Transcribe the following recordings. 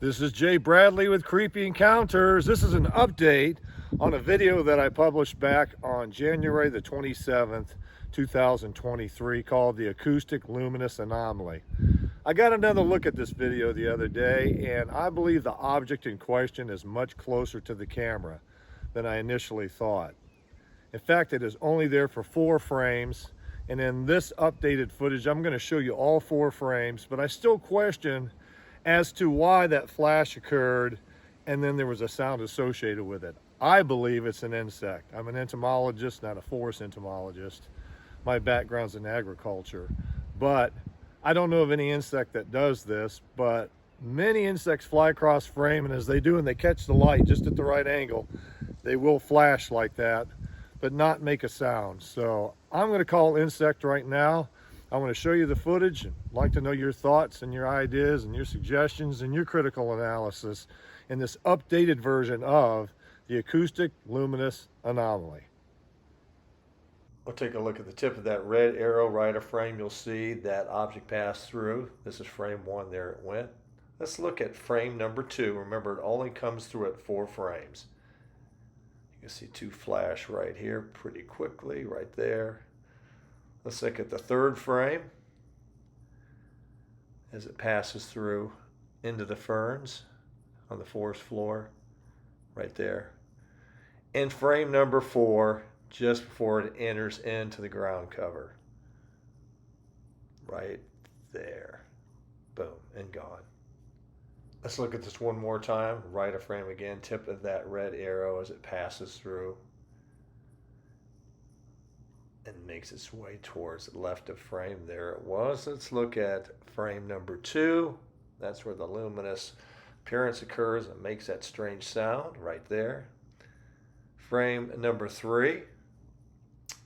This is Jay Bradley with Creepy Encounters. This is an update on a video that I published back on January the 27th, 2023 called the Acoustic Luminous Anomaly. I got another look at this video the other day and I believe the object in question is much closer to the camera than I initially thought. In fact, it is only there for 4 frames, and in this updated footage I'm going to show you all 4 frames, but I still question as to why that flash occurred and then there was a sound associated with it. I believe it's an insect. I'm an entomologist, not a forest entomologist. My background's in agriculture, but I don't know of any insect that does this, but many insects fly across frame, and as they do and they catch the light just at the right angle, they will flash like that, but not make a sound. So I'm going to call insect right now. I want to show you the footage and like to know your thoughts and your ideas and your suggestions and your critical analysis in this updated version of the Acoustic Luminous Anomaly. We'll take a look at the tip of that red arrow right of frame. You'll see that object pass through. This is frame 1, there it went. Let's look at frame number 2. Remember, it only comes through at 4 frames. You can see 2 flash right here pretty quickly, right there. Let's look at the 3rd frame as it passes through into the ferns on the forest floor, right there. And frame number 4, just before it enters into the ground cover, right there. Boom, and gone. Let's look at this one more time. Right of frame again, tip of that red arrow as it passes through and makes its way towards the left of frame. There it was. Let's look at frame number 2. That's where the luminous appearance occurs and makes that strange sound right there. Frame number 3,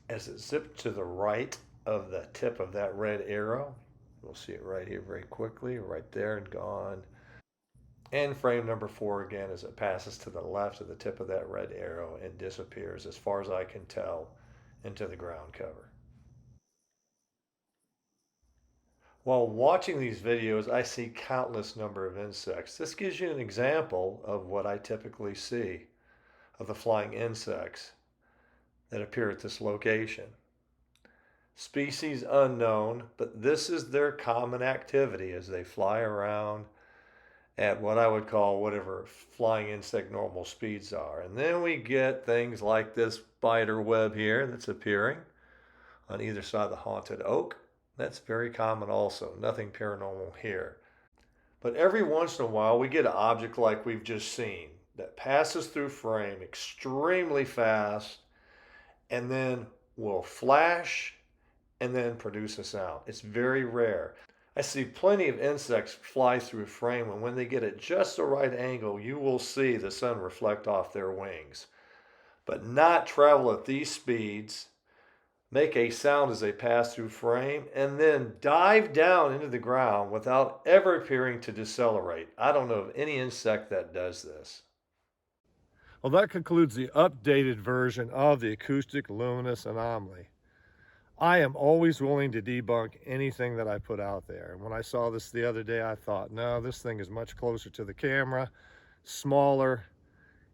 as it zipped to the right of the tip of that red arrow. We'll see it right here very quickly, right there and gone. And frame number 4 again as it passes to the left of the tip of that red arrow and disappears, as far as I can tell, into the ground cover. While watching these videos, I see countless number of insects. This gives you an example of what I typically see of the flying insects that appear at this location. Species unknown, but this is their common activity as they fly around at what I would call whatever flying insect normal speeds are. And then we get things like this spider web here that's appearing on either side of the haunted oak. That's very common also, nothing paranormal here. But every once in a while we get an object like we've just seen that passes through frame extremely fast and then will flash and then produce a sound. It's very rare. I see plenty of insects fly through a frame, and when they get at just the right angle, you will see the sun reflect off their wings. But not travel at these speeds, make a sound as they pass through frame, and then dive down into the ground without ever appearing to decelerate. I don't know of any insect that does this. Well, that concludes the updated version of the Acoustic Luminous Anomaly. I am always willing to debunk anything that I put out there. And when I saw this the other day, I thought, no, this thing is much closer to the camera, smaller,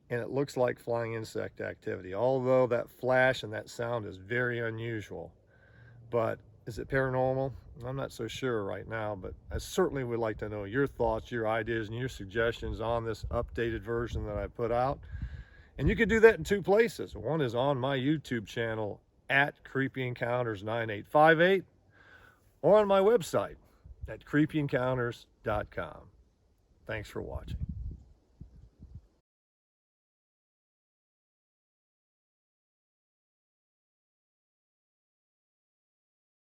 and it looks like flying insect activity. Although that flash and that sound is very unusual. But is it paranormal? I'm not so sure right now, but I certainly would like to know your thoughts, your ideas, and your suggestions on this updated version that I put out. And you can do that in 2 places. One is on my YouTube channel at Creepy Encounters 9858, or on my website at creepyencounters.com. Thanks for watching.